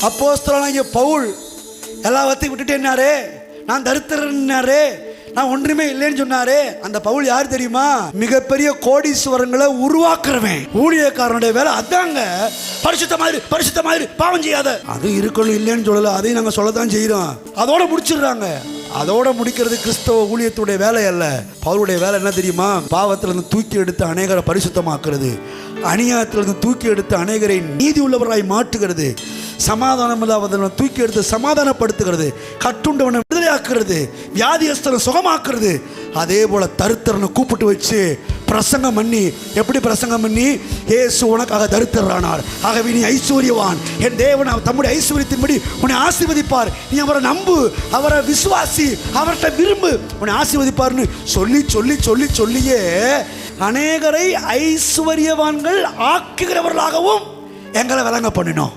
அப்போஸ்தலனாகிய பவுல் எல்லாத்தையும் விட்டுட்டு என்னாரு, நான் தரித்திரன்னாரு, நான் ஒன்றுமே இல்லைன்னு சொன்னாரு. அந்த பவுல் யார் தெரியுமா? மிகப்பெரிய கோடீஸ்வரங்களை உருவாக்குறவன். ஊழியக்காரனுடைய வேலை அதாங்க. பரிசுத்தமாயிரு, பாவம் செய்யாத. அது இருக்கணும் இல்லைன்னு சொல்லல, அதையும் நாங்கள் சொல்லத்தான் செய்யறோம். அதோட முடிச்சிடுறாங்க. அதோட முடிக்கிறது கிறிஸ்தவ ஊழியத்துடைய வேலை அல்ல. பவுலுடைய வேலை என்ன தெரியுமா? பாவத்திலிருந்து தூக்கி எடுத்து அநேகரை பரிசுத்தமாக்குறது, அநியாயத்திலிருந்து தூக்கி எடுத்து அநேகரை நீதி உள்ளவராய் மாற்றுகிறது, சமாதானம் இல்லாதவனை தூக்கி எடுத்து சமாதானப்படுத்துகிறது, கட்டுண்டவனை விடுதலையாக்குறது, வியாதியஸ்தனை சுகமாக்குறது. அதே போல தரித்திரனை கூப்பிட்டு வச்சு பிரசங்கம் பண்ணி, எப்படி பிரசங்கம் பண்ணி? இயேசு உனக்காக தரித்திரரானார், ஆகவே நீ ஐஸ்வர்யவான், என் தேவன் தம்முடைய ஐஸ்வர்யத்தின்படி உன்னை ஆசீர்வதிப்பார், நீ அவரை நம்பு, அவரை விசுவாசி, அவர்கிட்ட விரும்பு, உன்னை ஆசீர்வதிப்பார்னு சொல்லி சொல்லி சொல்லி சொல்லியே அநேகரை ஐஸ்வர்யவான்கள் ஆக்குகிறவர்களாகவும் எங்களை விளங்க பண்ணினோம்.